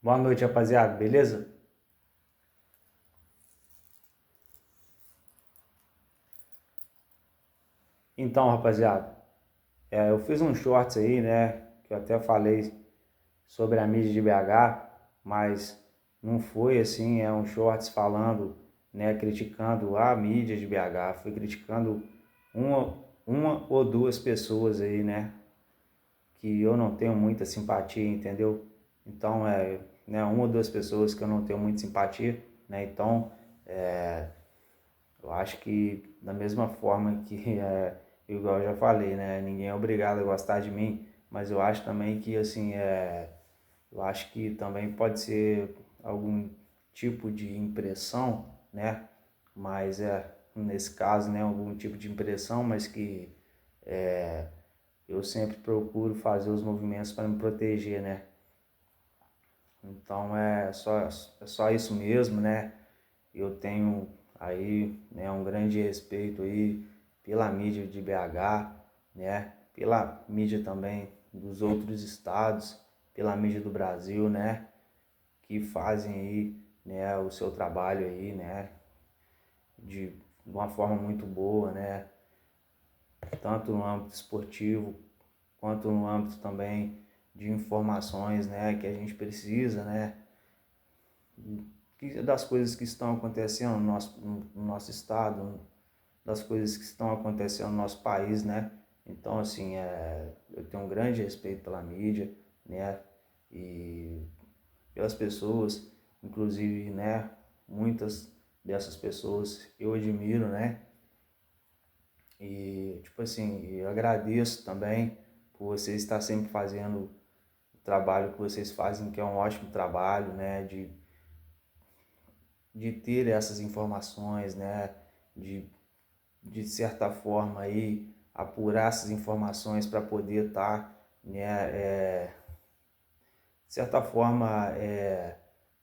Boa noite, rapaziada, beleza? Então, rapaziada, eu fiz um shorts aí, né, que eu até falei sobre a mídia de BH, mas não foi assim, é um shorts falando, né, criticando a mídia de BH, fui criticando uma, uma ou duas pessoas aí, né, que eu não tenho muita simpatia, entendeu? Então, né, uma ou duas pessoas que eu não tenho muita simpatia, né, então, é, eu acho que da mesma forma que, igual eu já falei, né? Ninguém é obrigado a gostar de mim, mas eu acho também que, assim, eu acho que também pode ser algum tipo de impressão, né? Mas nesse caso, né, algum tipo de impressão, mas que eu sempre procuro fazer os movimentos para me proteger, né? Então é só isso mesmo, né? Eu tenho aí, né, um grande respeito aí pela mídia de BH, né, pela mídia também dos outros estados, pela mídia do Brasil, né, que fazem aí, né, o seu trabalho aí, né, de uma forma muito boa, né, tanto no âmbito esportivo quanto no âmbito também de informações, né, que a gente precisa, né, das coisas que estão acontecendo no nosso estado, das coisas que estão acontecendo no nosso país, né? Então, assim, eu tenho um grande respeito pela mídia, né? E pelas pessoas, inclusive, né? Muitas dessas pessoas eu admiro, né? E, tipo assim, eu agradeço também por vocês estar sempre fazendo o trabalho que vocês fazem, que é um ótimo trabalho, né? De ter essas informações, né? De de certa forma aí apurar essas informações para poder estar, né, de certa forma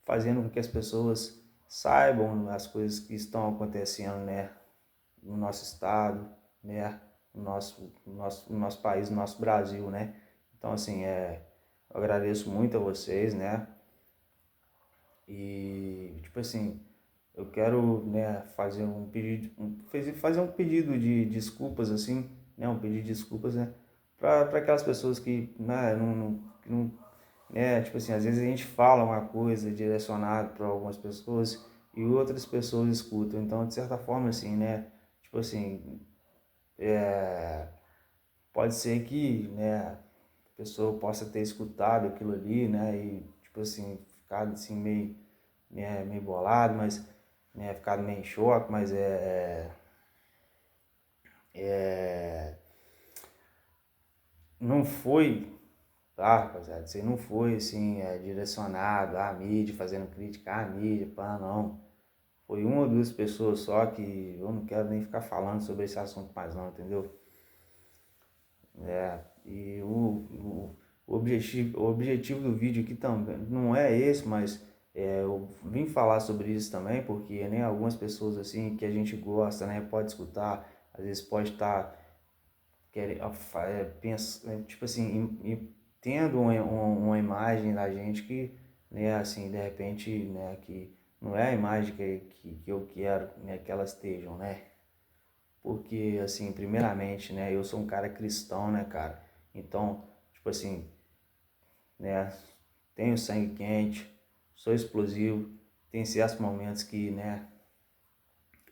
fazendo com que as pessoas saibam as coisas que estão acontecendo, né, no nosso estado, né, no nosso país, no nosso Brasil, né. Então assim, eu agradeço muito a vocês, né, e tipo assim, eu quero, né, fazer um pedido, fazer um pedido de desculpas assim, né, um pedido de desculpas, né, para aquelas pessoas que, né, não, né, tipo assim, às vezes a gente fala uma coisa direcionada para algumas pessoas e outras pessoas escutam, então de certa forma assim, né, tipo assim, pode ser que, né, a pessoa possa ter escutado aquilo ali, né, e tipo assim, ficado assim meio, né, meio bolado, mas, né, ficado meio em choque, mas não foi, tá, rapaziada, isso aí não foi assim, direcionado à mídia, fazendo crítica à mídia, pá, não. Foi uma ou duas pessoas só que eu não quero nem ficar falando sobre esse assunto mais não, entendeu? E o objetivo do vídeo aqui também não é esse, mas eu vim falar sobre isso também, porque nem algumas pessoas assim que a gente gosta, né, pode escutar, às vezes pode estar tipo assim, tendo uma imagem da gente que, né, assim, de repente, né, que não é a imagem que eu quero, né, que elas estejam, né? Porque, assim, primeiramente, né, eu sou um cara cristão, né, cara? Então, tipo assim, né, tenho sangue quente, sou explosivo, tem certos momentos que, né,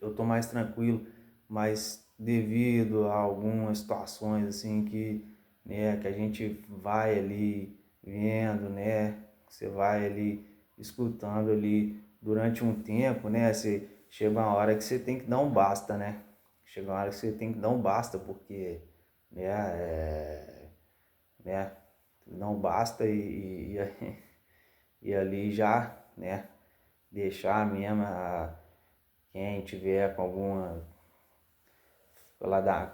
eu tô mais tranquilo, mas devido a algumas situações assim que, né, que a gente vai ali vendo, né, você vai ali escutando ali durante um tempo, né, você chega uma hora que você tem que dar um basta, né? Chega uma hora que você tem que dar um basta porque, né, né, não basta e ali já, né, deixar mesmo quem tiver com alguma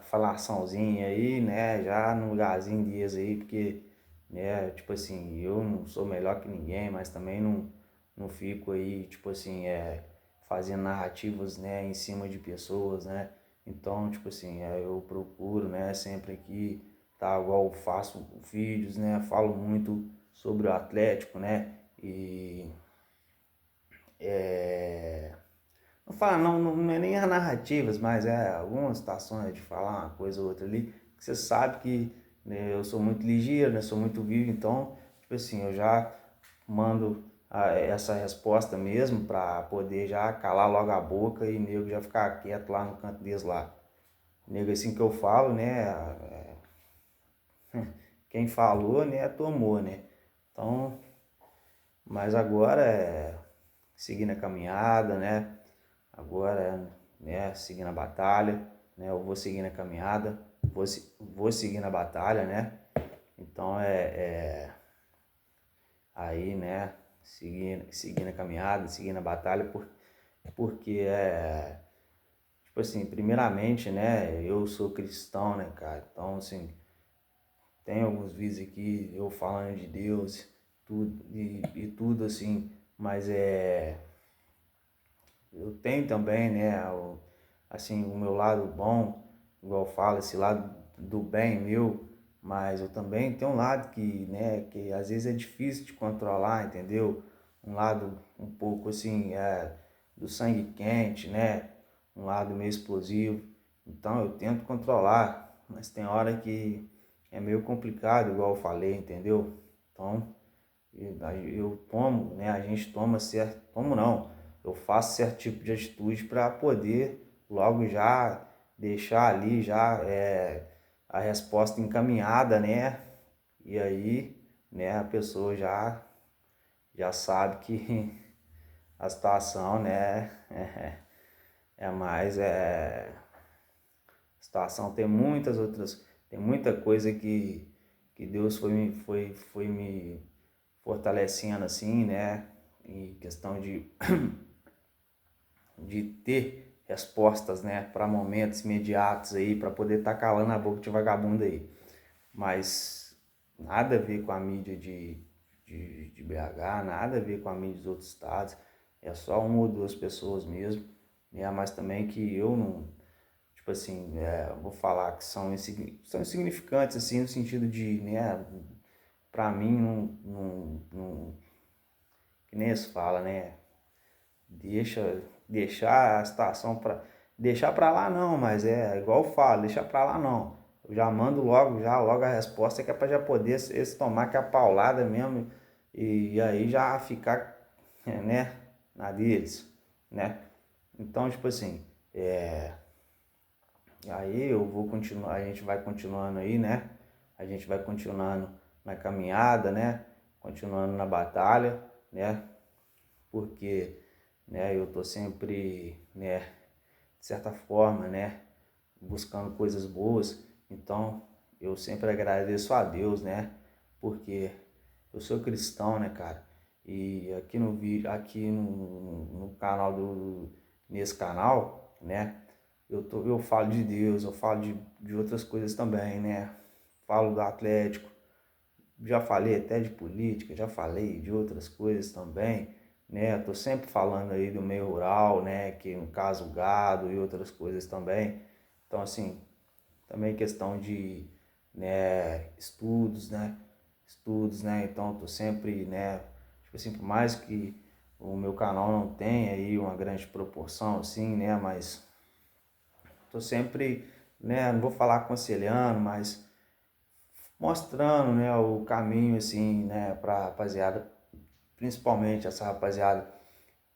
falaçãozinha aí, né, já no lugarzinho dias aí, porque, né, tipo assim, eu não sou melhor que ninguém, mas também não fico aí, tipo assim, fazendo narrativas, né, em cima de pessoas, né, então, tipo assim, eu procuro, né, sempre aqui, tá, igual eu faço vídeos, né, falo muito sobre o Atlético, né, E não fala, não é nem as narrativas, mas é algumas situações de falar uma coisa ou outra ali, que você sabe que, né, eu sou muito ligeiro, né, sou muito vivo, então, tipo assim, eu já mando essa resposta mesmo para poder já calar logo a boca e nego já ficar quieto lá no canto deles lá. Nego assim que eu falo, né, quem falou, né, tomou, né. Então, mas agora é seguir na caminhada, né? Agora, né, seguir na batalha, né? Eu vou seguir na caminhada, vou seguir na batalha, né? Então aí, né, seguir na caminhada, seguir na batalha, porque tipo assim, primeiramente, né, eu sou cristão, né, cara? Então, assim, tem alguns vídeos aqui eu falando de Deus, tudo e tudo assim, mas eu tenho também, né, assim, o meu lado bom, igual eu falo, esse lado do bem meu, mas eu também tenho um lado que, né, que às vezes é difícil de controlar, entendeu? Um lado um pouco assim, do sangue quente, né? Um lado meio explosivo. Então eu tento controlar, mas tem hora que é meio complicado, igual eu falei, entendeu? Então eu tomo, né? A gente toma certo, tomo não, eu faço certo tipo de atitude para poder logo já deixar ali já a resposta encaminhada, né? E aí, né? A pessoa já sabe que a situação, né? É mais a situação tem muitas outras, tem muita coisa que Deus foi me fortalecendo assim, né? Em questão de ter respostas, né, para momentos imediatos aí, para poder estar calando a boca de vagabundo aí. Mas nada a ver com a mídia de BH, nada a ver com a mídia dos outros estados. É só uma ou duas pessoas mesmo, né? Mas também que eu não, tipo assim, vou falar que são insignificantes, assim, no sentido de, né, pra mim, que nem se fala, né? Deixar a situação para deixar para lá não, mas é igual eu falo, deixar para lá não. Eu já mando logo a resposta que é para já poder esse tomar que a paulada mesmo e aí já ficar, né, na deles, né? Então, tipo assim, aí eu vou continuar, a gente vai continuando aí, né? A gente vai continuando na caminhada, né? Continuando na batalha, né? Porque, né, eu tô sempre, né, de certa forma, né, buscando coisas boas. Então, eu sempre agradeço a Deus, né, porque eu sou cristão, né, cara. E aqui no vídeo, aqui no canal nesse canal, né, eu falo de Deus, eu falo de outras coisas também, né? Falo do Atlético, já falei até de política, já falei de outras coisas também, né? Tô sempre falando aí do meio rural, né? Que no caso gado e outras coisas também. Então assim, também questão de, né, estudos, né? Estudos, né? Então tô sempre, né? Tipo assim, por mais que o meu canal não tenha aí uma grande proporção, assim, né? Mas tô sempre, né? Não vou falar aconselhando, mas mostrando, né, o caminho assim, né, para rapaziada, principalmente essa rapaziada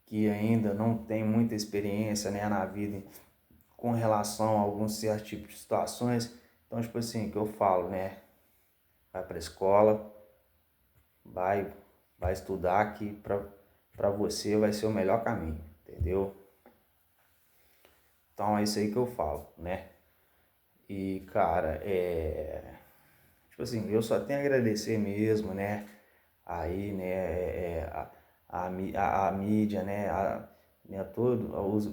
que ainda não tem muita experiência, né, na vida com relação a alguns certos tipos de situações. Então, tipo assim, que eu falo, né, vai para escola, vai vai estudar que para você vai ser o melhor caminho, entendeu? Então é isso aí que eu falo, né? E cara, tipo assim, eu só tenho a agradecer mesmo, né? Aí, né, a mídia, né,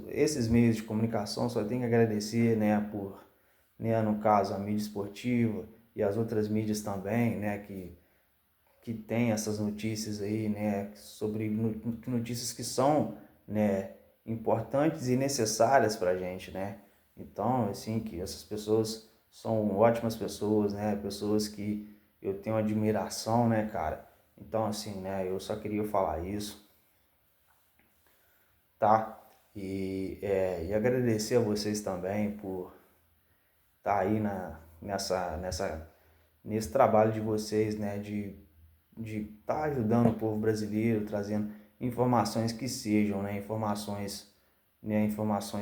esses meios de comunicação só tem que agradecer, né, por, né, no caso, a mídia esportiva e as outras mídias também, né, que tem essas notícias aí, né, sobre notícias que são, né, importantes e necessárias pra gente, né. Então, assim, que essas pessoas são ótimas pessoas, né, pessoas que eu tenho admiração, né, cara, Então, assim, né, eu só queria falar isso, tá? E agradecer a vocês também por estar aí nesse trabalho de vocês, né, de estar ajudando o povo brasileiro, trazendo informações que sejam, né, informações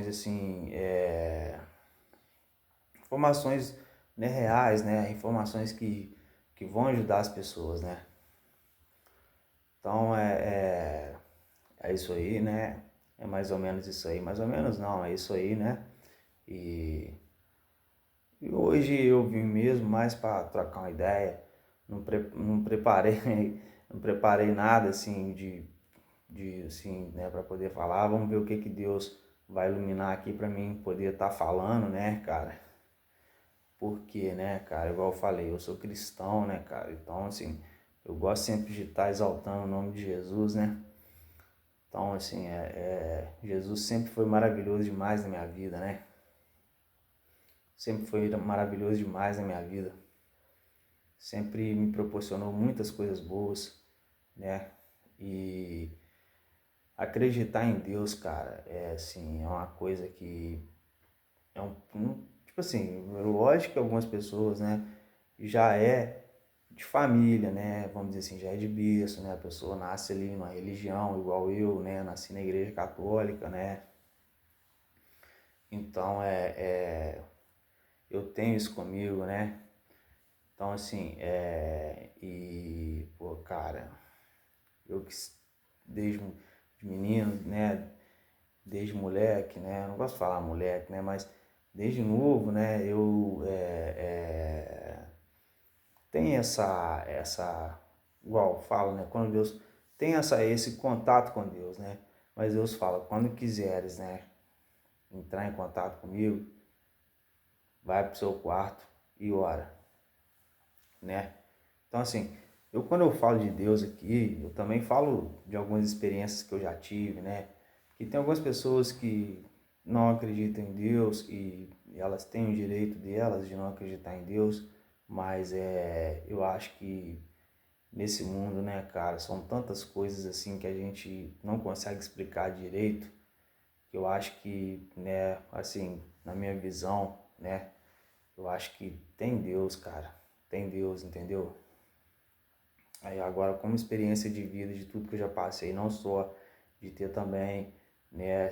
assim, informações, né, reais, né, informações que vão ajudar as pessoas, né. Então é isso aí, né, é mais ou menos isso aí, mais ou menos não, é isso aí, né, e, e hoje eu vim mesmo mais para trocar uma ideia, não preparei, não preparei nada assim de assim, né, para poder falar. Vamos ver o que Deus vai iluminar aqui para mim poder estar falando, né, cara? Porque, né, cara, igual eu falei, eu sou cristão, né, cara? Então, assim, eu gosto sempre de estar exaltando o nome de Jesus, né? Então, assim, Jesus sempre foi maravilhoso demais na minha vida, né? Sempre foi maravilhoso demais na minha vida. Sempre me proporcionou muitas coisas boas, né? E acreditar em Deus, cara, assim, é uma coisa que tipo assim, lógico que algumas pessoas, né, já é de família, né, vamos dizer assim, já é de berço, né, a pessoa nasce ali numa religião, igual eu, né, nasci na igreja católica, né, então eu tenho isso comigo, né, então assim, pô, cara, eu que desde de menino, né, desde moleque, né? Eu não gosto de falar moleque, né? Mas desde novo, né? Eu tenho igual falo, né? Quando Deus tem esse contato com Deus, né? Mas Deus fala, quando quiseres, né? Entrar em contato comigo, vai pro seu quarto e ora, né? Então assim, quando eu falo de Deus aqui, eu também falo de algumas experiências que eu já tive, né? Que tem algumas pessoas que não acreditam em Deus e elas têm o direito delas de não acreditar em Deus, mas eu acho que nesse mundo, né, cara, são tantas coisas assim que a gente não consegue explicar direito, que eu acho que, né, assim, na minha visão, né, eu acho que tem Deus, cara, tem Deus, entendeu? Aí agora, como experiência de vida, de tudo que eu já passei, não só de ter também, né,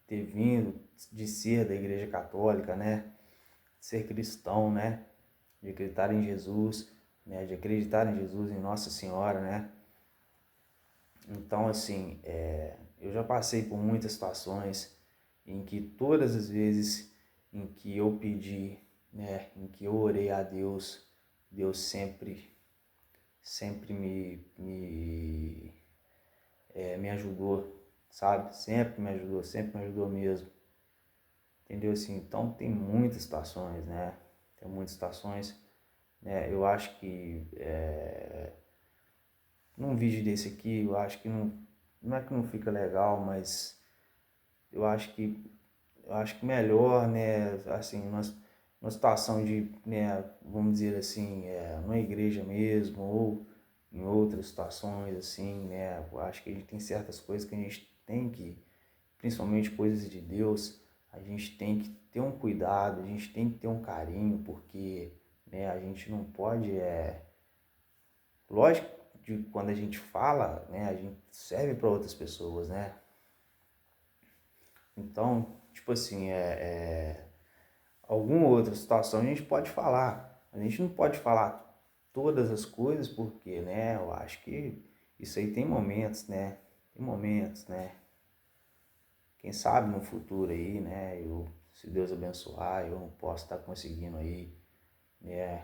ter vindo de ser da igreja católica, né, ser cristão, né, de acreditar em Jesus, né, de acreditar em Jesus, em Nossa Senhora, né. Então, assim, eu já passei por muitas situações em que todas as vezes em que eu pedi, né, em que eu orei a Deus, Deus sempre me ajudou, sabe? Sempre me ajudou mesmo. Entendeu? Assim, então tem muitas situações, né? Tem muitas situações, né? Eu acho que num vídeo desse aqui, eu acho que não é que não fica legal, mas eu acho que melhor, né? Assim, numa situação de, né? Vamos dizer assim, numa igreja mesmo ou em outras situações, assim, né? Eu acho que a gente tem certas coisas que a gente tem que, principalmente coisas de Deus, a gente tem que ter um cuidado, a gente tem que ter um carinho, porque, né, a gente não pode, lógico que quando a gente fala, né, a gente serve para outras pessoas, né? Então, tipo assim, alguma outra situação a gente pode falar. A gente não pode falar todas as coisas porque, né, eu acho que isso aí tem momentos, né? Tem momentos, né? Quem sabe no futuro aí, né, se Deus abençoar, eu não posso estar conseguindo aí, né,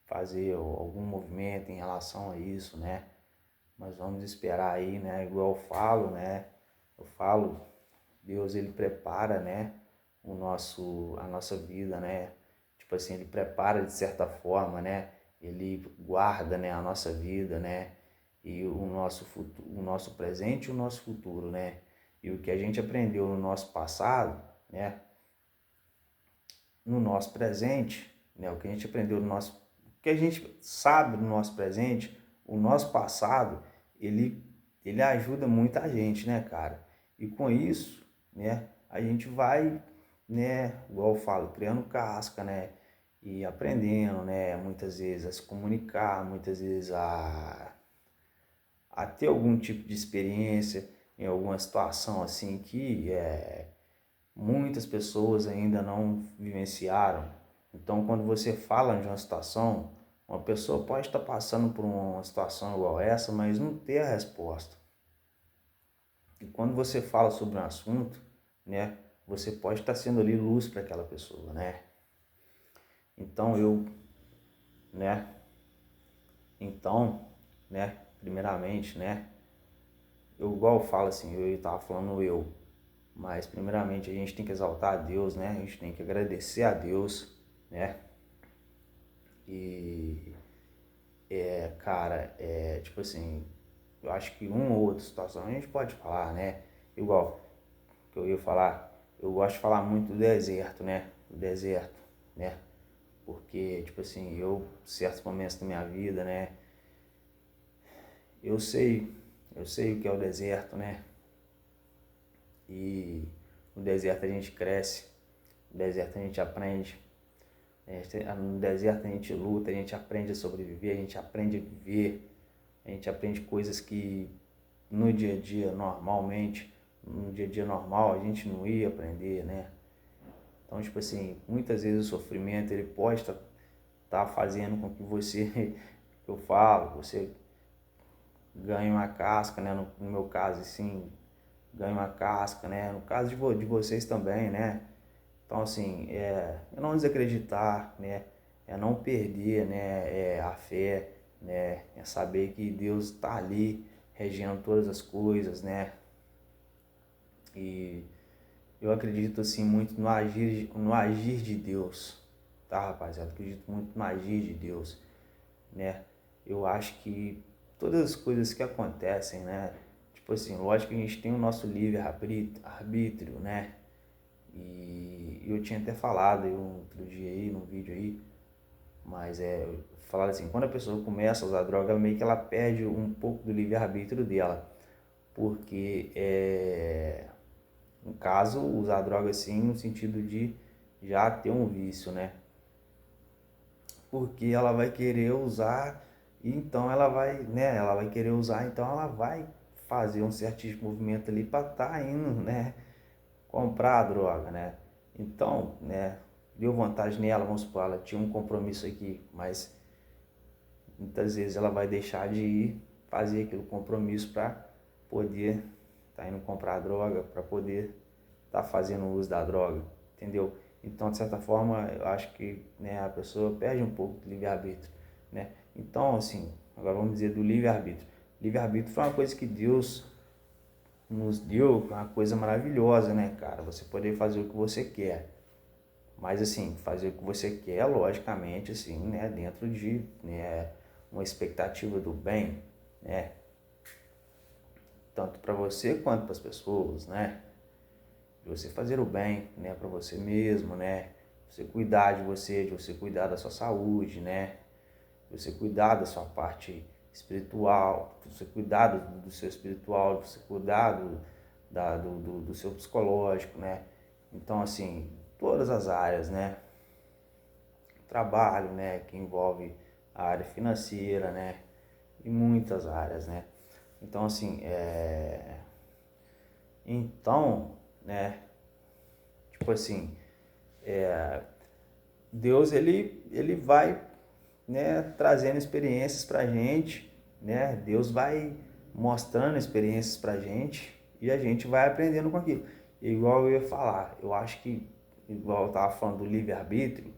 fazer algum movimento em relação a isso, né, mas vamos esperar aí, né, igual eu falo, Deus ele prepara, né, a nossa vida, né, tipo assim, ele prepara de certa forma, né, ele guarda, né, a nossa vida, né, e o nosso presente e o nosso futuro, né, e o que a gente aprendeu no nosso passado, né, no nosso presente, né, o que a gente aprendeu o que a gente sabe no nosso presente, o nosso passado, ele ajuda muita gente, né, cara? E com isso, né, a gente vai, né, igual eu falo, criando casca, né, e aprendendo, né, muitas vezes a se comunicar, muitas vezes a ter algum tipo de experiência em alguma situação assim que muitas pessoas ainda não vivenciaram. Então, quando você fala de uma situação, uma pessoa pode estar passando por uma situação igual essa, mas não ter a resposta. E quando você fala sobre um assunto, né, você pode estar sendo ali luz para aquela pessoa, né? Então né, então, né, primeiramente, né, eu igual eu falo assim, eu estava falando mas primeiramente a gente tem que exaltar a Deus, né? A gente tem que agradecer a Deus, né? E cara, tipo assim, eu acho que uma ou outra situação a gente pode falar, né? Igual que eu ia falar, eu gosto de falar muito do deserto, né? Do deserto, né? Porque, tipo assim, certos momentos da minha vida, né? Eu sei, eu sei o que é o deserto, né? E no deserto a gente cresce, no deserto a gente aprende, no deserto a gente luta, a gente aprende a sobreviver, a gente aprende a viver, a gente aprende coisas que no dia a dia, normalmente, no dia a dia normal, a gente não ia aprender, né? Então, tipo assim, muitas vezes o sofrimento, ele pode estar fazendo com que você, eu falo, você ganhe uma casca, né? No meu caso, assim, ganhe uma casca, né? No caso de vocês também, né? Então, assim, é não desacreditar, né? É não perder, né? A fé, né? É saber que Deus está ali regendo todas as coisas, né? E eu acredito, assim, muito no agir de Deus, tá, rapaziada? Acredito muito no agir de Deus, né? Eu acho que todas as coisas que acontecem, né? Tipo assim, lógico que a gente tem o nosso livre-arbítrio, né? E eu tinha até falado aí um outro dia aí, num vídeo aí, mas falar assim, quando a pessoa começa a usar droga, meio que ela perde um pouco do livre-arbítrio dela. Porque, no caso, usar droga assim, no sentido de já ter um vício, né? Porque ela vai querer usar, e então ela vai, né? Ela vai querer usar, então ela vai fazer um certo tipo de movimento ali para estar indo, né? Comprar a droga, né? Então, né, deu vantagem nela, vamos supor, ela tinha um compromisso aqui, mas muitas vezes ela vai deixar de ir fazer aquele compromisso para poder estar indo comprar a droga, para poder estar fazendo uso da droga, entendeu? Então, de certa forma, eu acho que, né, a pessoa perde um pouco do livre-arbítrio, né? Então, assim, agora vamos dizer do livre-arbítrio. Livre-arbítrio foi uma coisa que Deus nos deu, uma coisa maravilhosa, né, cara? Você poder fazer o que você quer. Mas, assim, fazer o que você quer, logicamente, assim, né, dentro de, né, uma expectativa do bem, né? Tanto para você quanto para as pessoas, né? De você fazer o bem, né, para você mesmo, né? Você cuidar de você cuidar da sua saúde, né? De você cuidar da sua parte espiritual, de você cuidar do seu espiritual, de você cuidar do seu psicológico, né? Então, assim, todas as áreas, né? Trabalho, né, que envolve a área financeira, né? E muitas áreas, né? Então, assim, então, né, tipo assim, Deus, ele vai, né, trazendo experiências pra gente, né? Deus vai mostrando experiências pra gente e a gente vai aprendendo com aquilo. Igual eu ia falar, eu acho que, igual eu tava falando do livre-arbítrio,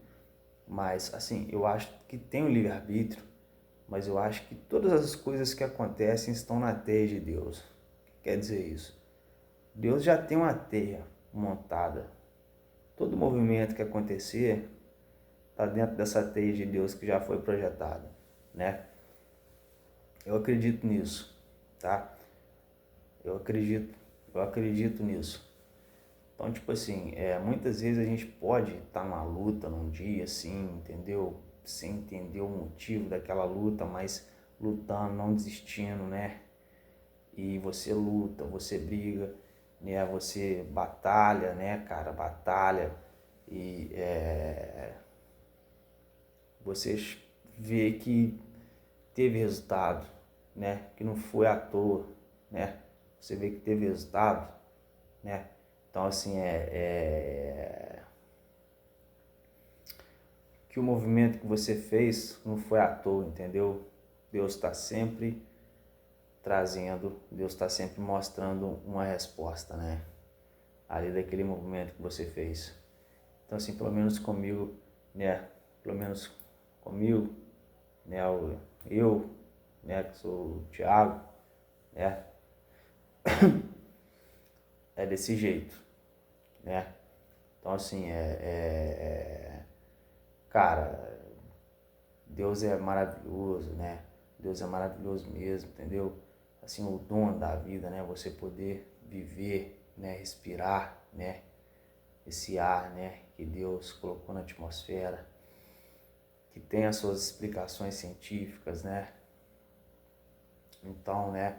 mas assim, eu acho que tem o livre-arbítrio, mas eu acho que todas as coisas que acontecem estão na teia de Deus. O que quer dizer isso? Deus já tem uma teia montada. Todo movimento que acontecer está dentro dessa teia de Deus que já foi projetada, né? Eu acredito nisso, tá? Eu acredito nisso. Então, tipo assim, muitas vezes a gente pode estar numa luta num dia, assim, entendeu? Sem entender o motivo daquela luta, mas lutando, não desistindo, né? E você luta, você briga, né? Você batalha, né, cara? Batalha e você vê que teve resultado, né? Que não foi à toa, né? Você vê que teve resultado, né? Então, assim, que o movimento que você fez não foi à toa, entendeu? Deus está sempre trazendo, Deus está sempre mostrando uma resposta, né? Ali daquele movimento que você fez. Então, assim, pelo menos comigo, né? Pelo menos comigo, né? Eu, né? Que sou o Thiago, né? É desse jeito, né? Então, assim, cara, Deus é maravilhoso, né? Deus é maravilhoso mesmo, entendeu? Assim, o dono da vida, né? Você poder viver, né? Respirar, né? Esse ar, né? Que Deus colocou na atmosfera, que tem as suas explicações científicas, né? Então, né?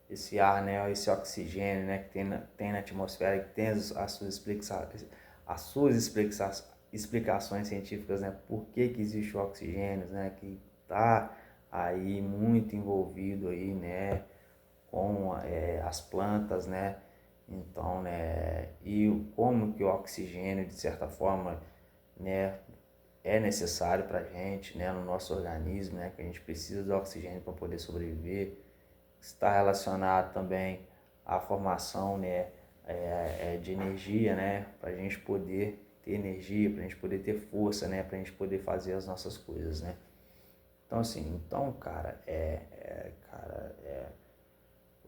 Esse ar, né? Esse oxigênio, né? Que tem na atmosfera, que tem as suas explicações científicas, né? Por que existe o oxigênio, né? Que tá aí muito envolvido aí, né? Com as plantas, né? Então, né? E como que o oxigênio, de certa forma, né? É necessário para a gente, né? No nosso organismo, né? Que a gente precisa do oxigênio para poder sobreviver. Está relacionado também à formação, né? De energia, né? Para a gente poder ter energia, para a gente poder ter força, né? Para a gente poder fazer as nossas coisas, né? Então, assim, cara,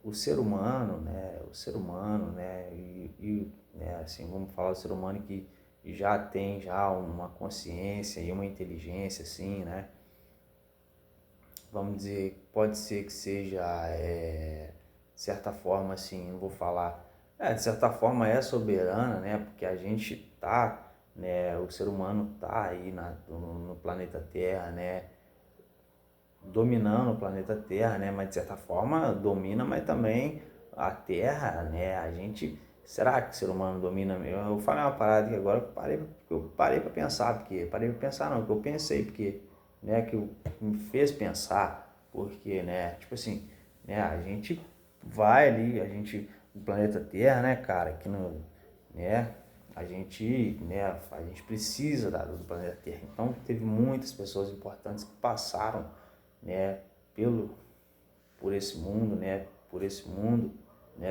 o ser humano, né? O ser humano, né? Né, assim, vamos falar do ser humano que já tem já uma consciência e uma inteligência, assim, né? Vamos dizer, pode ser que seja, de certa forma, assim, não vou falar, de certa forma é soberana, né? Porque a gente tá, né? O ser humano tá aí no planeta Terra, né? Dominando o planeta Terra, né? Mas de certa forma domina, mas também a Terra, né? A gente, será que o ser humano domina mesmo? Eu falei uma parada que agora eu parei para pensar, porque parei para pensar não, que eu pensei porque, né? Que me fez pensar, porque, né? Tipo assim, né? A gente vai ali, o planeta Terra, né, cara? Que não, né? A gente precisa do planeta Terra. Então teve muitas pessoas importantes que passaram, né, por esse mundo, né,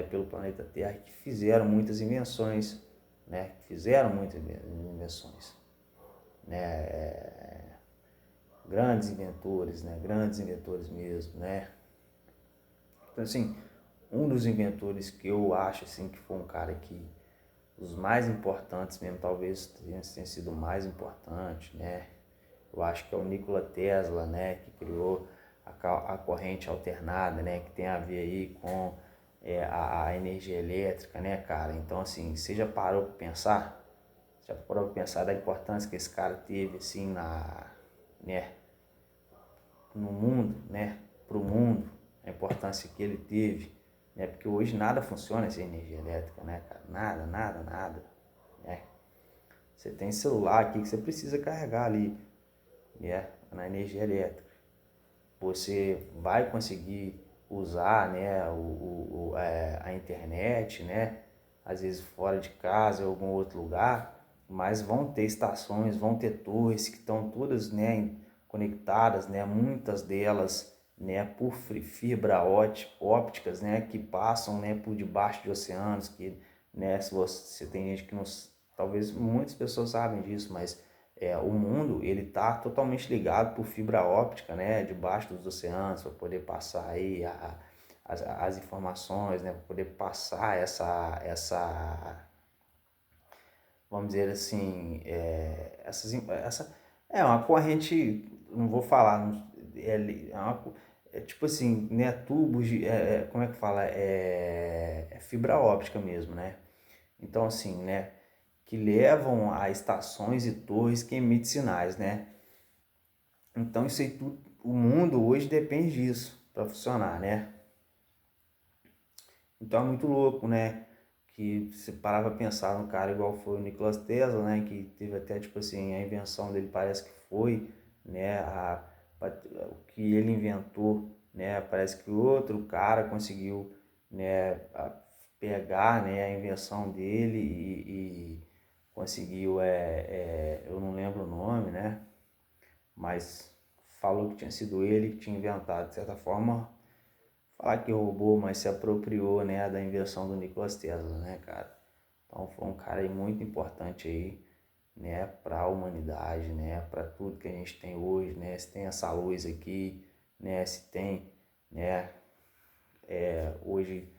pelo planeta Terra, que fizeram muitas invenções, né, né, grandes inventores mesmo, né. Então, assim, um dos inventores que eu acho, assim, que foi um cara que os mais importantes mesmo, talvez tenha sido o mais importante, né, eu acho que é o Nikola Tesla, né, que criou a corrente alternada, né, que tem a ver aí com a energia elétrica, né, cara? Então, assim, você já parou para pensar? Já parou para pensar da importância que esse cara teve, assim, né, no mundo, né, pro mundo, a importância que ele teve, né? Porque hoje nada funciona sem energia elétrica, né, cara? Nada, né? Você tem celular aqui que você precisa carregar ali, né, na energia elétrica. Você vai conseguir usar, né, a internet, né, às vezes fora de casa, em algum outro lugar, mas vão ter estações, vão ter torres que estão todas, né, conectadas, né, muitas delas, né, por fibra ópticas, né, que passam, né, por debaixo de oceanos, que, né, se você tem gente que não, talvez muitas pessoas sabem disso, mas o mundo ele está totalmente ligado por fibra óptica, né, debaixo dos oceanos, para poder passar aí as informações, né, para poder passar vamos dizer assim, essa é uma corrente, não vou falar, tipo assim, né, tubos de, como é que fala, é fibra óptica mesmo, né, então assim, né, que levam a estações e torres que emitem sinais, né? Então isso aí tudo o mundo hoje depende disso para funcionar, né? Então é muito louco, né? Que você parava pra pensar num cara igual foi o Nikola Tesla, né? Que teve até, tipo assim, a invenção dele parece que foi, né? O que ele inventou, né? Parece que outro cara conseguiu, né? Pegar, né? A invenção dele e conseguiu, eu não lembro o nome, né? Mas falou que tinha sido ele que tinha inventado, de certa forma, falar que roubou, mas se apropriou, né, da invenção do Nikola Tesla, né, cara? Então foi um cara aí muito importante aí, né, para a humanidade, né, para tudo que a gente tem hoje, né? Se tem essa luz aqui, né, se tem, né, hoje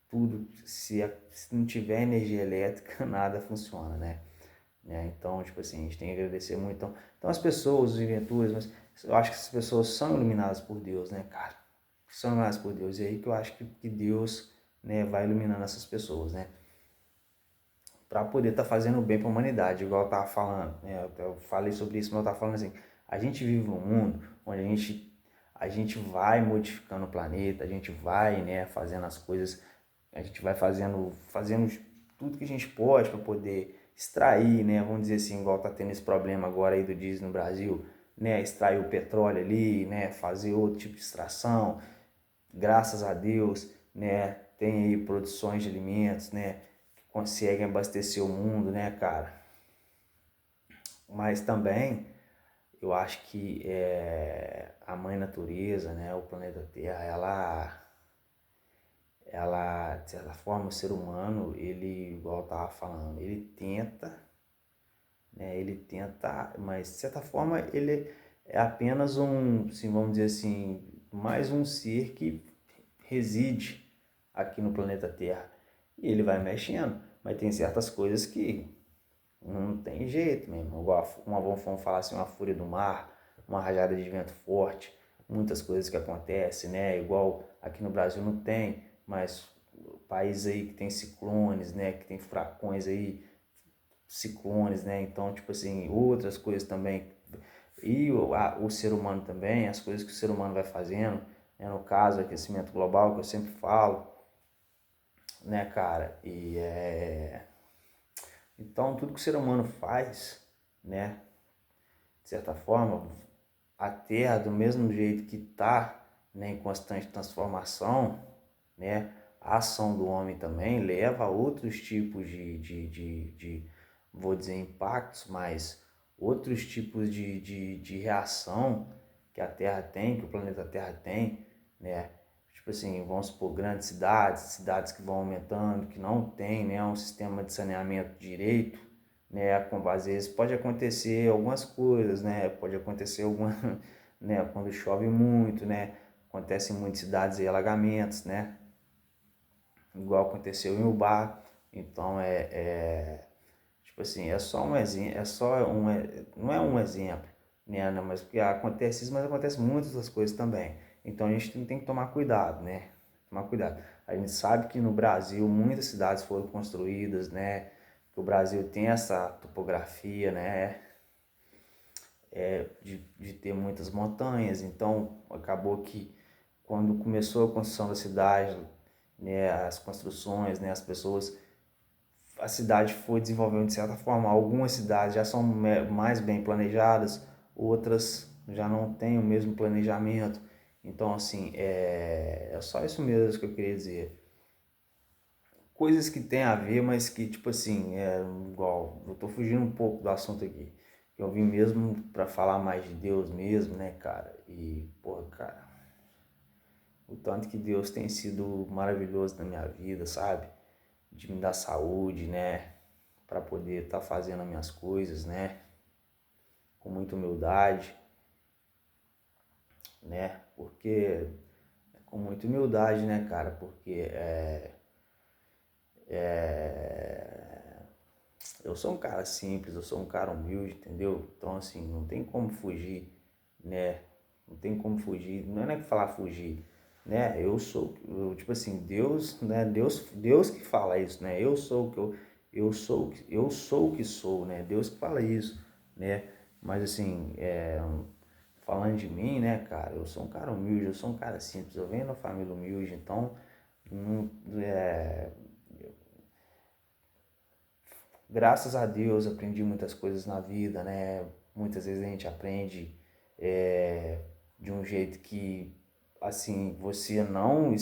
tudo, se não tiver energia elétrica, nada funciona, né? Então, tipo assim, a gente tem que agradecer muito. Então as pessoas, os inventores, mas eu acho que essas pessoas são iluminadas por Deus, né, cara? São iluminadas por Deus. E aí que eu acho que Deus, né, vai iluminando essas pessoas, né? Para poder estar fazendo bem para a humanidade, igual eu tava falando, né? Eu falei sobre isso, mas eu tava falando assim, a gente vive num mundo onde a gente vai modificando o planeta, a gente vai, né, fazendo as coisas, a gente vai fazendo tudo que a gente pode para poder extrair, né, vamos dizer assim, igual tá tendo esse problema agora aí do diesel no Brasil, né, extrair o petróleo ali, né, fazer outro tipo de extração, graças a Deus, né, tem aí produções de alimentos, né, que conseguem abastecer o mundo, né, cara. Mas também eu acho que a mãe natureza, né, o planeta Terra, ela, de certa forma, o ser humano, ele, igual eu tava falando, ele tenta, mas de certa forma ele é apenas um, assim, vamos dizer assim, mais um ser que reside aqui no planeta Terra. E ele vai mexendo, mas tem certas coisas que não tem jeito mesmo. Igual vamos falar assim, uma fúria do mar, uma rajada de vento forte, muitas coisas que acontecem, né? Igual aqui no Brasil não tem, mas país aí que tem ciclones, né? Que tem furacões aí, ciclones, né? Então, tipo assim, outras coisas também. E o ser humano também, as coisas que o ser humano vai fazendo, né? No caso, aquecimento global, que eu sempre falo, né, cara? Então, tudo que o ser humano faz, né? De certa forma, a Terra, do mesmo jeito que está, né, em constante transformação, né? A ação do homem também leva a outros tipos de vou dizer, impactos, mas outros tipos de reação que a Terra tem, que o planeta Terra tem, né? Tipo assim, vamos supor, grandes cidades que vão aumentando, que não tem, né, um sistema de saneamento direito, né? Às vezes pode acontecer algumas coisas, né? Pode acontecer né, quando chove muito, né? Acontece em muitas cidades aí, alagamentos, né? Igual aconteceu em Ubá. Então tipo assim, é só um exemplo, não é um exemplo, né? Mas porque acontece isso, mas acontece muitas outras coisas também. Então a gente tem que tomar cuidado, né? Tomar cuidado. A gente sabe que no Brasil muitas cidades foram construídas, né? Que o Brasil tem essa topografia, né? De ter muitas montanhas. Então acabou que quando começou a construção da cidade, né? As construções, né? As pessoas, a cidade foi desenvolvendo de certa forma. Algumas cidades já são mais bem planejadas, outras já não têm o mesmo planejamento. Então, assim, é só isso mesmo que eu queria dizer. Coisas que tem a ver, mas que, tipo assim, igual, eu tô fugindo um pouco do assunto aqui. Eu vim mesmo pra falar mais de Deus mesmo, né, cara? E, porra, cara, o tanto que Deus tem sido maravilhoso na minha vida, sabe? De me dar saúde, né? Para poder estar fazendo as minhas coisas, né? Com muita humildade, né? Porque com muita humildade, né, cara? Porque eu sou um cara simples, eu sou um cara humilde, entendeu? Então, assim, não tem como fugir, né? Não tem como fugir, não é nem falar fugir, né? Tipo assim, Deus, né? Deus que fala isso, né? Eu sou o que sou, né? Deus que fala isso, né? Mas assim, falando de mim, né, cara, eu sou um cara humilde, eu sou um cara simples, eu venho de uma família humilde, então, não, graças a Deus aprendi muitas coisas na vida, né, muitas vezes a gente aprende de um jeito que, assim, você não,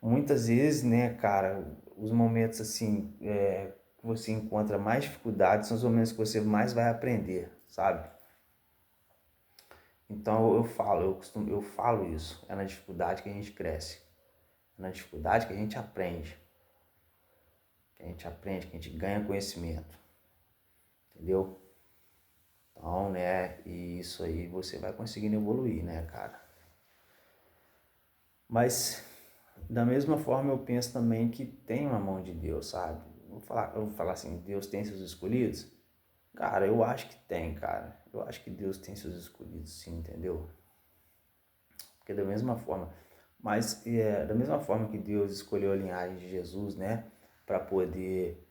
muitas vezes, né, cara, os momentos, assim, que você encontra mais dificuldades são os momentos que você mais vai aprender, sabe? Então eu falo isso. É na dificuldade que a gente cresce. É na dificuldade que a gente aprende. Que a gente aprende, que a gente ganha conhecimento. Entendeu? Então, né? E isso aí você vai conseguindo evoluir, né, cara? Mas da mesma forma eu penso também que tem uma mão de Deus, sabe? Eu vou falar assim, Deus tem seus escolhidos? Cara, eu acho que tem, cara. Eu acho que Deus tem seus escolhidos, sim, entendeu? Porque da mesma forma, mas da mesma forma que Deus escolheu a linhagem de Jesus, né, para poder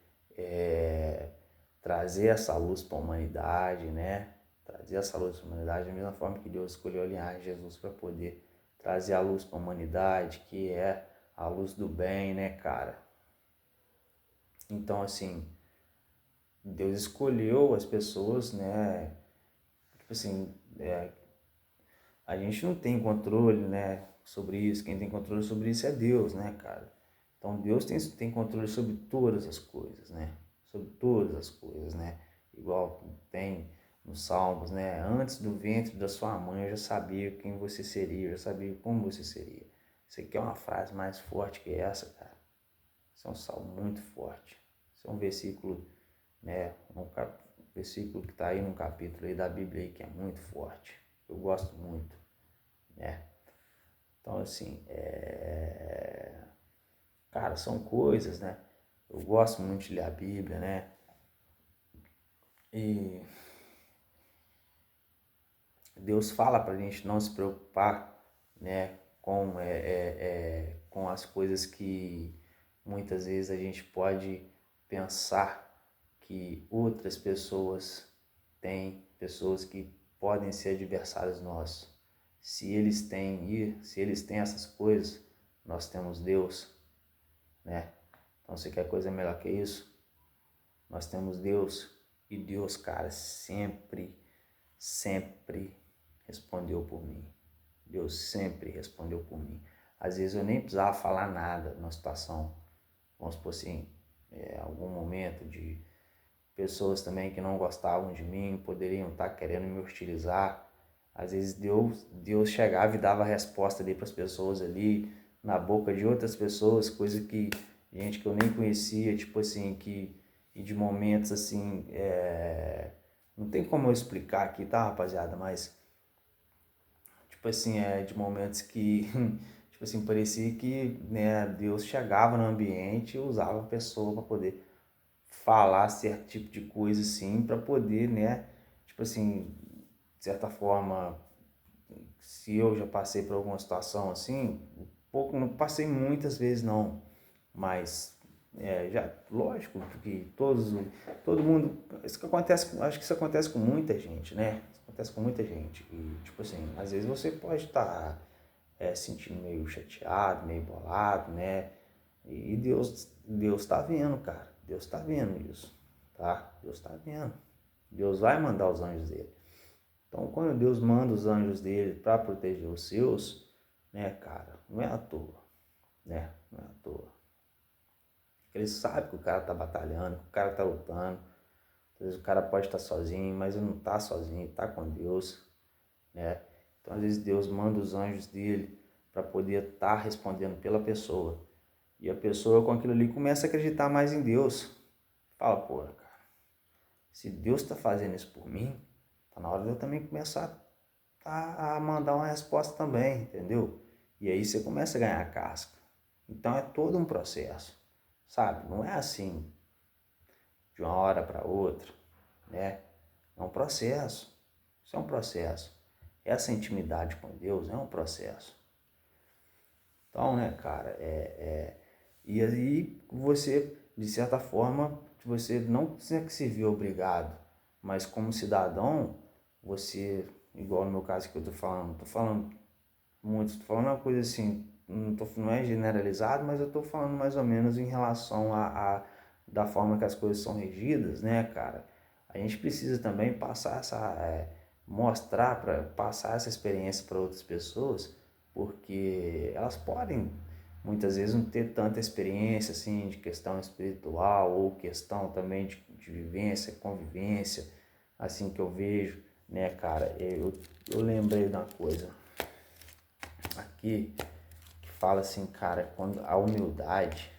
trazer essa luz para a humanidade, né, trazer essa luz para a humanidade, da mesma forma que Deus escolheu a linhagem de Jesus para poder trazer a luz para a humanidade, que é a luz do bem, né, cara. Então, assim, Deus escolheu as pessoas, né, tipo assim, a gente não tem controle, né, sobre isso. Quem tem controle sobre isso é Deus, né, cara? Então Deus tem controle sobre todas as coisas, né? Sobre todas as coisas, né? Igual tem nos Salmos, né? Antes do ventre da sua mãe eu já sabia quem você seria, eu já sabia como você seria. Isso aqui é uma frase mais forte que essa, cara. Isso é um salmo muito forte. Isso é um versículo, né? Versículo que está aí num capítulo aí da Bíblia aí que é muito forte. Eu gosto muito, né? Então, assim, cara, são coisas, né? Eu gosto muito de ler a Bíblia, né? E Deus fala pra gente não se preocupar, né? Com as coisas que muitas vezes a gente pode pensar que outras pessoas têm, pessoas que podem ser adversários nossos. Se eles têm essas coisas, nós temos Deus, né? Então você quer coisa melhor que isso? Nós temos Deus e Deus, cara, sempre respondeu por mim. Deus sempre respondeu por mim. Às vezes eu nem precisava falar nada numa situação, vamos supor assim, algum momento de pessoas também que não gostavam de mim, poderiam estar querendo me hostilizar. Às vezes Deus chegava e dava resposta ali para as pessoas ali, na boca de outras pessoas, coisa que gente que eu nem conhecia, tipo assim, e de momentos assim, não tem como eu explicar aqui, tá, rapaziada, mas tipo assim, de momentos que tipo assim, parecia que, né, Deus chegava no ambiente e usava a pessoa para poder falar certo tipo de coisa assim, para poder, né, tipo assim, de certa forma, se eu já passei por alguma situação assim, pouco, não passei muitas vezes não, mas já, lógico que todo mundo, isso que acontece, acho que isso acontece com muita gente, né? Isso acontece com muita gente e tipo assim, às vezes você pode estar sentindo meio chateado, meio bolado, né? E Deus tá vendo, cara. Deus tá vendo isso, tá? Deus tá vendo. Deus vai mandar os anjos dele. Então, quando Deus manda os anjos dele para proteger os seus, né, cara, não é à toa, né? Não é à toa. Ele sabe que o cara tá batalhando, que o cara tá lutando. Às vezes o cara pode estar sozinho, mas ele não tá sozinho, ele tá com Deus, né? Então, às vezes Deus manda os anjos dele para poder estar respondendo pela pessoa. E a pessoa com aquilo ali começa a acreditar mais em Deus. Fala, pô, cara, se Deus está fazendo isso por mim, tá na hora de eu também começar a mandar uma resposta também, entendeu? E aí você começa a ganhar casca. Então é todo um processo, sabe? Não é assim, de uma hora para outra, né? É um processo. Isso é um processo. Essa intimidade com Deus é um processo. Então, né, cara, e aí você, de certa forma, você não tem que se ver obrigado, mas como cidadão, você igual no meu caso que eu tô falando muito, tô falando uma coisa assim, não é generalizado, mas eu tô falando mais ou menos em relação da forma que as coisas são regidas, né, cara? A gente precisa também passar passar essa experiência para outras pessoas, porque elas podem muitas vezes não ter tanta experiência assim de questão espiritual ou questão também de vivência, convivência, assim que eu vejo, né, cara? Eu lembrei de uma coisa aqui que fala assim, cara, quando a humildade,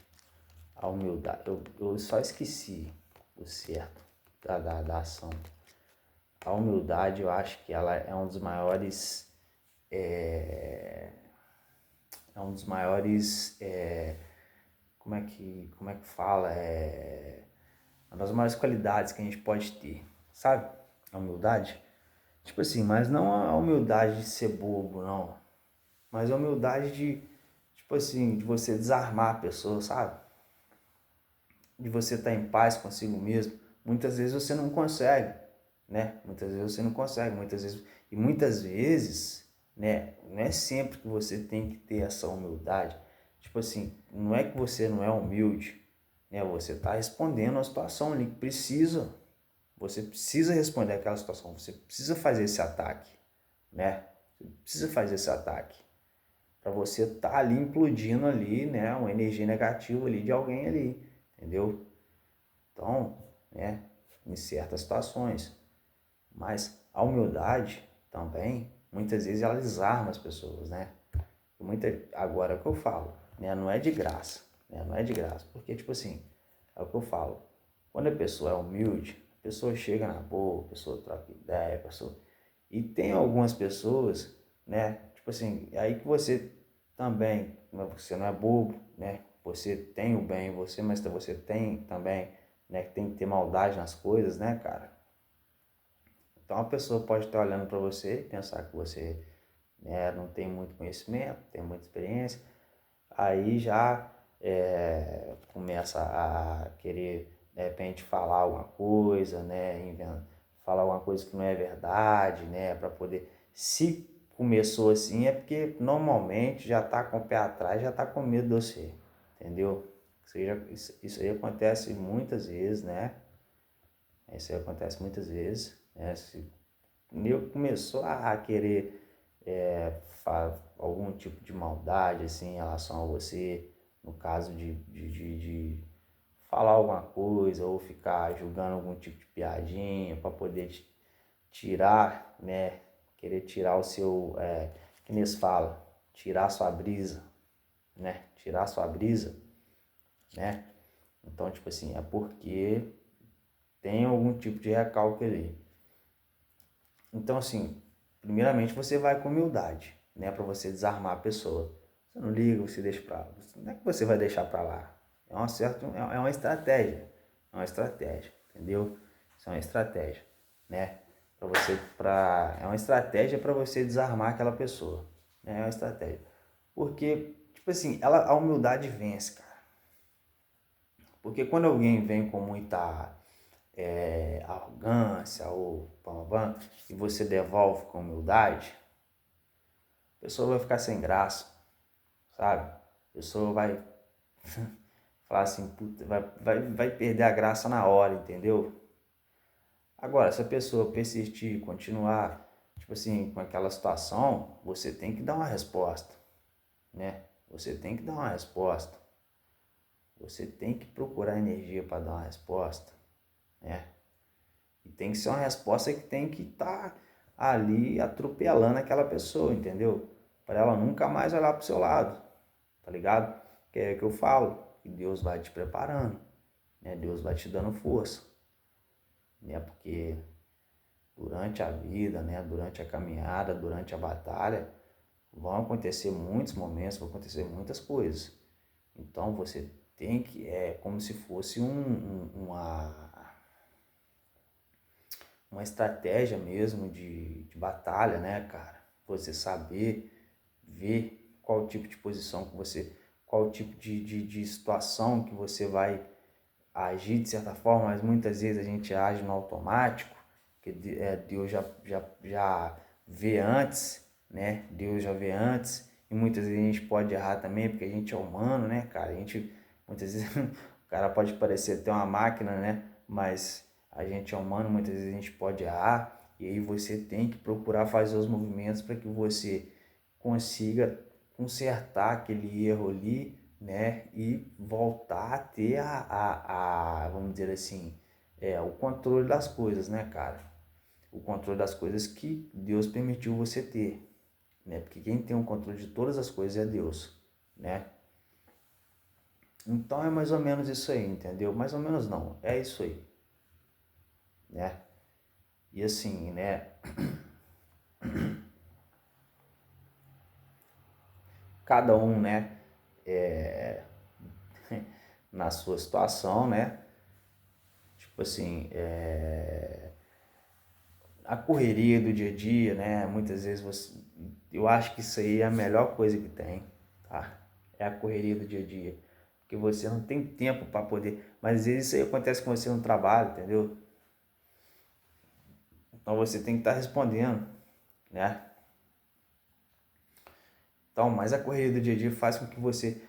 eu só esqueci o certo da ação. A humildade, eu acho que ela é um dos maiores, é um dos maiores, como é que fala? Uma das maiores qualidades que a gente pode ter, sabe? A humildade. Tipo assim, mas não a humildade de ser bobo, não. Mas a humildade de, tipo assim, de você desarmar a pessoa, sabe? De você estar em paz consigo mesmo. Muitas vezes você não consegue, né? Muitas vezes você não consegue, muitas vezes, né? Não é sempre que você tem que ter essa humildade. Tipo assim, não é que você não é humilde, né? Você está respondendo a situação ali que precisa. Você precisa responder aquela situação, você precisa fazer esse ataque, né? Você precisa fazer esse ataque para você estar ali implodindo ali, né? Uma energia negativa ali de alguém ali, entendeu? Então, né? Em certas situações. Mas a humildade também, muitas vezes ela desarma as pessoas, né? Agora é o que eu falo, né? Não é de graça, né? Não é de graça, porque tipo assim, é o que eu falo. Quando a pessoa é humilde, a pessoa chega na boa, a pessoa troca ideia, a pessoa... E tem algumas pessoas, né? Tipo assim, é aí que você também, você não é bobo, né? Você tem o bem em você, mas você tem também, né? Que tem que ter maldade nas coisas, né, cara? Então a pessoa pode estar olhando para você e pensar que você, né, não tem muito conhecimento, tem muita experiência, aí já começa a querer de repente falar alguma coisa, né, falar alguma coisa que não é verdade, né, para poder, se começou assim é porque normalmente já está com o pé atrás, já está com medo de você, entendeu? Isso aí acontece muitas vezes, né? Isso aí acontece muitas vezes, né? Se o nego começou a querer algum tipo de maldade assim, em relação a você, no caso de falar alguma coisa ou ficar julgando algum tipo de piadinha para poder tirar, né? Querer tirar o seu, que nem se fala, tirar sua brisa, né? Tirar sua brisa, né? Então, tipo assim, é porque tem algum tipo de recalque ali. Então, assim, primeiramente você vai com humildade, né, para você desarmar a pessoa. Você não liga, você deixa para lá. Não é que você vai deixar para lá. É uma estratégia. É uma estratégia, entendeu? Isso é uma estratégia, né? É uma estratégia para você desarmar aquela pessoa, né? É uma estratégia. Porque, tipo assim, a humildade vence, cara. Porque quando alguém vem com muita arrogância ou pam, e você devolve com humildade, a pessoa vai ficar sem graça, sabe? A pessoa vai falar assim, puta, vai perder a graça na hora, entendeu? Agora, se a pessoa persistir, continuar, tipo assim, com aquela situação, você tem que dar uma resposta, né? Você tem que dar uma resposta. Você tem que procurar energia para dar uma resposta, né? E tem que ser uma resposta que tem que estar ali atropelando aquela pessoa, entendeu? Para ela nunca mais olhar para o seu lado, tá ligado? Que é o que eu falo, que Deus vai te preparando, né? Deus vai te dando força, né? Porque durante a vida, né? Durante a caminhada, durante a batalha, vão acontecer muitos momentos, vão acontecer muitas coisas. Então você tem que, como se fosse uma estratégia mesmo de batalha, né, cara? Você saber ver qual tipo de posição que você, qual tipo de situação que você vai agir de certa forma, mas muitas vezes a gente age no automático, que Deus já vê antes, né? Deus já vê antes. E muitas vezes a gente pode errar também, porque a gente é humano, né, cara? A gente, muitas vezes, o cara pode parecer até uma máquina, né? Mas a gente é humano, muitas vezes a gente pode errar. E aí você tem que procurar fazer os movimentos para que você consiga consertar aquele erro ali, né? E voltar a ter vamos dizer assim, o controle das coisas, né, cara? O controle das coisas que Deus permitiu você ter, né? Porque quem tem o controle de todas as coisas é Deus, né? Então é mais ou menos isso aí, entendeu? Mais ou menos não, é isso aí, né? E assim, né? Cada um, né? Na sua situação, né? Tipo assim, a correria do dia a dia, né? Muitas vezes eu acho que isso aí é a melhor coisa que tem, tá? É a correria do dia a dia, porque você não tem tempo para poder, mas às vezes isso aí acontece com você no trabalho, entendeu? Então você tem que estar respondendo, né? Então, mas a correria do dia a dia faz com que você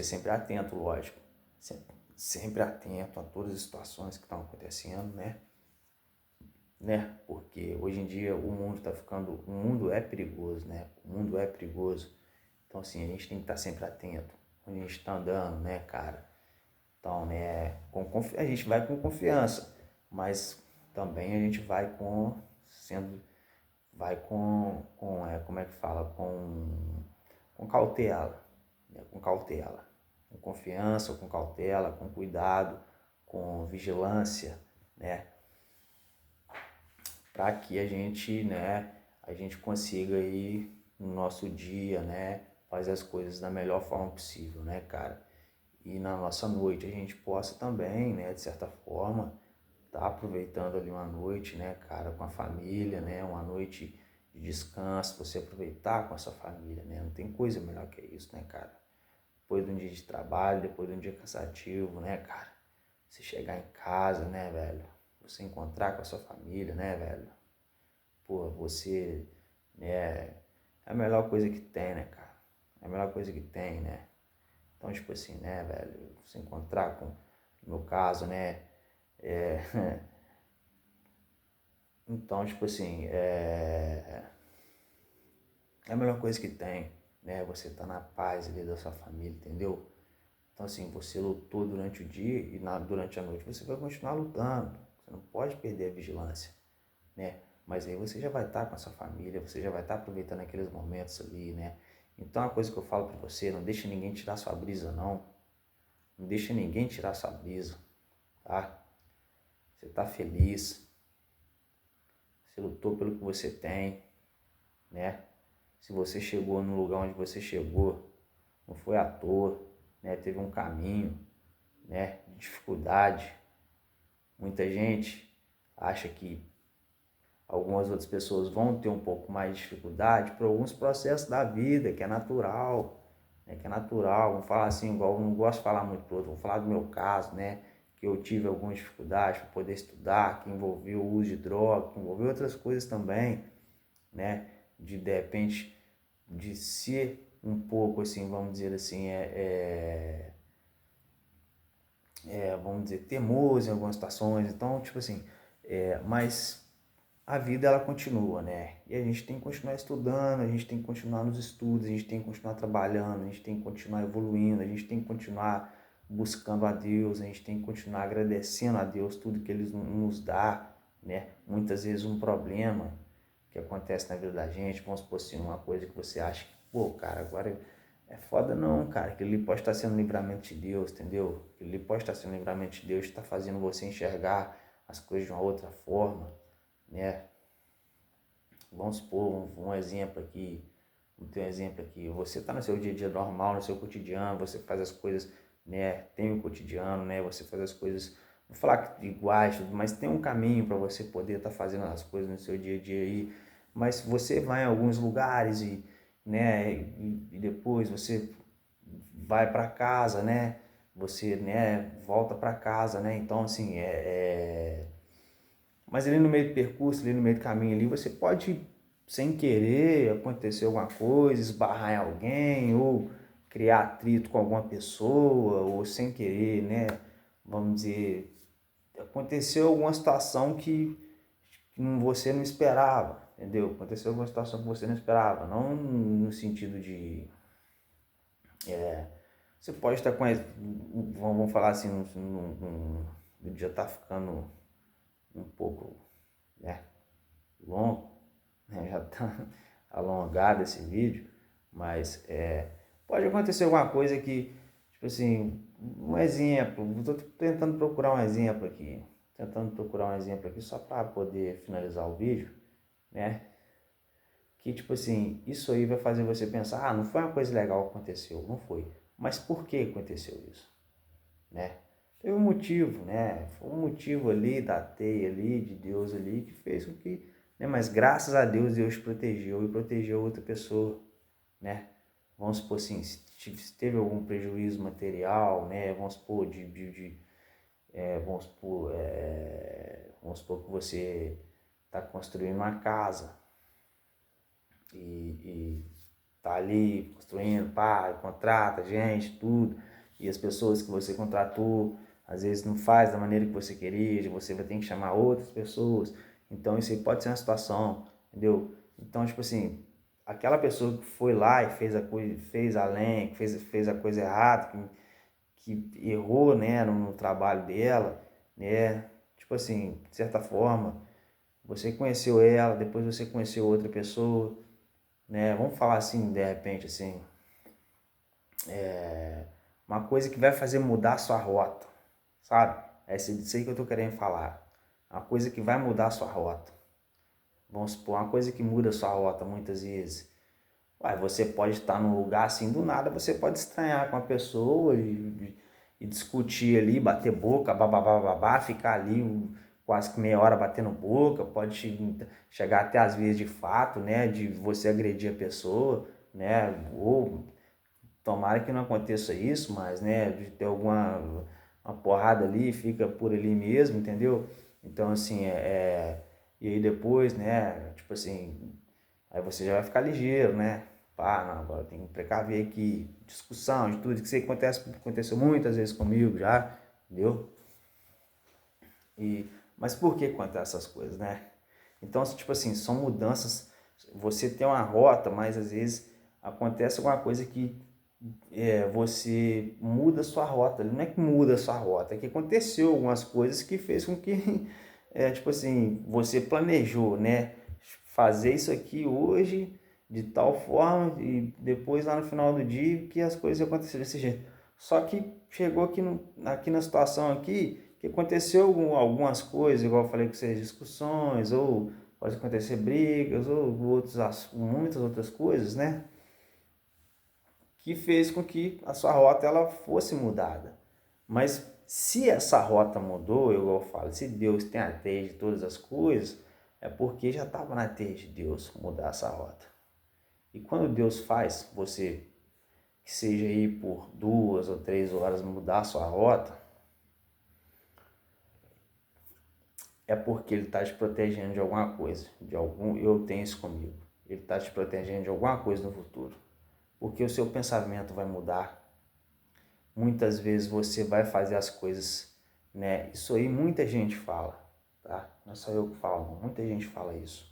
sempre atento, lógico, sempre atento a todas as situações que estão acontecendo, né? Porque hoje em dia o mundo é perigoso, né? O mundo é perigoso. Então, assim, a gente tem que estar sempre atento onde a gente está andando, né, cara? Então, né, a gente vai com confiança, mas também a gente vai como é que fala? Com cautela, né? Com cautela, com confiança, com cautela, com cuidado, com vigilância, né? Para que a gente consiga aí no nosso dia, né, fazer as coisas da melhor forma possível, né, cara? E na nossa noite a gente possa também, né, de certa forma, tá aproveitando ali uma noite, né, cara, com a família, né, uma noite de descanso, você aproveitar com a sua família, né? Não tem coisa melhor que isso, né, cara? Depois de um dia de trabalho, depois de um dia cansativo, né, cara? Você chegar em casa, né, velho? Você encontrar com a sua família, né, velho? Pô, você, né, é a melhor coisa que tem, né, cara? É a melhor coisa que tem, né? Então, tipo assim, né, velho, se encontrar com, no meu caso, né, então, tipo assim, é a melhor coisa que tem, né, você tá na paz ali da sua família, entendeu? Então, assim, você lutou durante o dia e durante a noite você vai continuar lutando, você não pode perder a vigilância, né? Mas aí você já vai estar com a sua família, você já vai estar aproveitando aqueles momentos ali, né? Então, a coisa que eu falo pra você, não deixa ninguém tirar sua brisa, não. Não deixa ninguém tirar sua brisa, tá? Você tá feliz, você lutou pelo que você tem, né? Se você chegou no lugar onde você chegou, não foi à toa, né? Teve um caminho, né? De dificuldade. Muita gente acha que algumas outras pessoas vão ter um pouco mais de dificuldade por alguns processos da vida, que é natural, né? Que é natural. Vamos falar assim, igual eu não gosto de falar muito pro outro, vou falar do meu caso, né? Que eu tive algumas dificuldades para poder estudar, que envolveu o uso de droga, que envolveu outras coisas também, né? De repente, de ser um pouco assim, vamos dizer assim, vamos dizer, teimoso em algumas situações. Então, tipo assim, mas a vida ela continua, né? E a gente tem que continuar estudando, a gente tem que continuar nos estudos, a gente tem que continuar trabalhando, a gente tem que continuar evoluindo, a gente tem que continuar buscando a Deus, a gente tem que continuar agradecendo a Deus tudo que Ele nos dá, né? Muitas vezes um problema que acontece na vida da gente, vamos supor assim, uma coisa que você acha que, pô, cara, agora é foda não, cara, aquilo ali pode estar sendo um livramento de Deus, entendeu? Aquilo ali pode estar sendo um livramento de Deus, está fazendo você enxergar as coisas de uma outra forma, né? Vamos supor um exemplo aqui, vamos ter um exemplo aqui, você está no seu dia a dia normal, no seu cotidiano, você faz as coisas, né, tem o cotidiano, né, você faz as coisas, não vou falar que iguais, mas tem um caminho para você poder estar fazendo as coisas no seu dia a dia aí, mas você vai em alguns lugares né, e depois você vai para casa, né, você, né, volta para casa, né, então assim, mas ali no meio do percurso, ali no meio do caminho ali, você pode sem querer acontecer alguma coisa, esbarrar em alguém, ou criar atrito com alguma pessoa, ou sem querer, né, vamos dizer, aconteceu alguma situação que você não esperava, entendeu? Aconteceu alguma situação que você não esperava, não no sentido de... você pode estar com... Vamos falar assim, o dia está ficando um pouco, né, longo, né, já está alongado esse vídeo, mas pode acontecer alguma coisa que, tipo assim, um exemplo, estou tentando procurar um exemplo aqui, só para poder finalizar o vídeo, né, que tipo assim, isso aí vai fazer você pensar, não foi uma coisa legal que aconteceu, não foi, mas por que aconteceu isso, né? Teve um motivo, né? Foi um motivo ali da teia ali, de Deus ali, que fez com que, né? Mas graças a Deus, Deus protegeu e protegeu outra pessoa, né? Vamos supor assim, se teve algum prejuízo material, né? Vamos supor, vamos supor que você está construindo uma casa e tá ali construindo, pá, contrata gente, tudo, e as pessoas que você contratou às vezes não faz da maneira que você queria, você vai ter que chamar outras pessoas, então isso aí pode ser uma situação, entendeu? Então, tipo assim, aquela pessoa que foi lá e fez a coisa, fez além, fez a coisa errada, que errou, né, no trabalho dela, né, tipo assim, de certa forma, você conheceu ela, depois você conheceu outra pessoa, né, vamos falar assim, de repente, assim, uma coisa que vai fazer mudar a sua rota, sabe? É isso aí que eu tô querendo falar. Uma coisa que vai mudar a sua rota. Vamos supor, uma coisa que muda a sua rota muitas vezes. Ué, você pode estar num lugar assim, do nada você pode estranhar com a pessoa e discutir ali, bater boca, babá, ficar ali quase que meia hora batendo boca, pode chegar até às vezes de fato, né, de você agredir a pessoa, né, ou tomara que não aconteça isso, mas, né, de ter alguma uma porrada ali, fica por ali mesmo, entendeu? Então, assim, e aí depois, né, tipo assim, aí você já vai ficar ligeiro, né? Pá, não, agora tem que precaver aqui, discussão de tudo, que isso aconteceu muitas vezes comigo já, entendeu? Mas por que acontecem essas coisas, né? Então, tipo assim, são mudanças, você tem uma rota, mas às vezes acontece alguma coisa que você muda a sua rota. Não é que muda a sua rota, é que aconteceu algumas coisas que fez com que, tipo assim, você planejou, né? Fazer isso aqui hoje de tal forma e depois lá no final do dia que as coisas aconteceram desse jeito. Só que chegou aqui na situação aqui que aconteceu algumas coisas, igual eu falei com vocês, discussões, ou pode acontecer brigas, ou muitas outras coisas, né? Que fez com que a sua rota ela fosse mudada. Mas se essa rota mudou, eu falo, se Deus tem a teia de todas as coisas, é porque já estava na teia de Deus mudar essa rota. E quando Deus faz você, que seja aí por 2 ou 3 horas, mudar a sua rota, é porque Ele está te protegendo de alguma coisa. Eu tenho isso comigo. Ele está te protegendo de alguma coisa no futuro. Porque o seu pensamento vai mudar. Muitas vezes você vai fazer as coisas, né? Isso aí muita gente fala, tá? Não é só eu que falo, muita gente fala isso.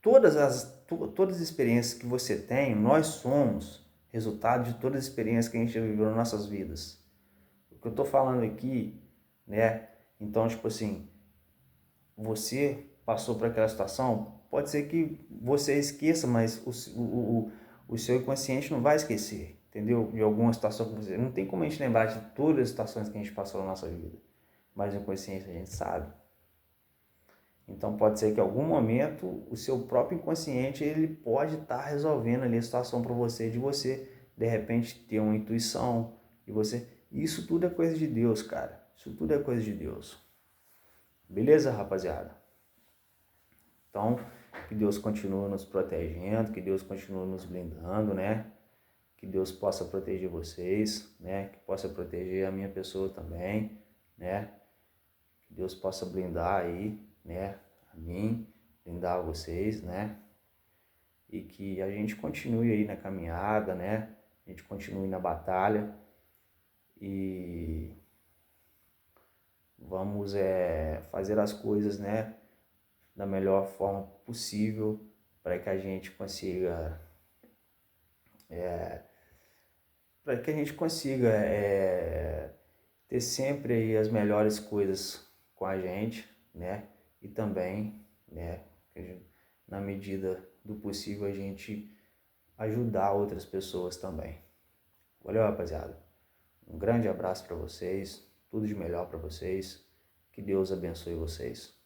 Todas as experiências que você tem, nós somos resultado de todas as experiências que a gente já viveu nas nossas vidas. O que eu tô falando aqui, né? Então, tipo assim, você passou por aquela situação, pode ser que você esqueça, mas o seu inconsciente não vai esquecer, entendeu? De alguma situação que você... Não tem como a gente lembrar de todas as situações que a gente passou na nossa vida, mas o inconsciente a gente sabe. Então pode ser que em algum momento o seu próprio inconsciente ele pode estar resolvendo ali a situação para você, de você de repente ter uma intuição, e você... Isso tudo é coisa de Deus, cara. Isso tudo é coisa de Deus. Beleza, rapaziada? Então, que Deus continue nos protegendo, que Deus continue nos blindando, né? Que Deus possa proteger vocês, né? Que possa proteger a minha pessoa também, né? Que Deus possa blindar aí, né? vir, brindar vocês, né? E que a gente continue aí na caminhada, né? A gente continue na batalha e vamos fazer as coisas, né, da melhor forma possível para que a gente consiga ter sempre aí as melhores coisas com a gente, né? E também, né, na medida do possível a gente ajudar outras pessoas também. Valeu, rapaziada. Um grande abraço para vocês, tudo de melhor para vocês. Que Deus abençoe vocês.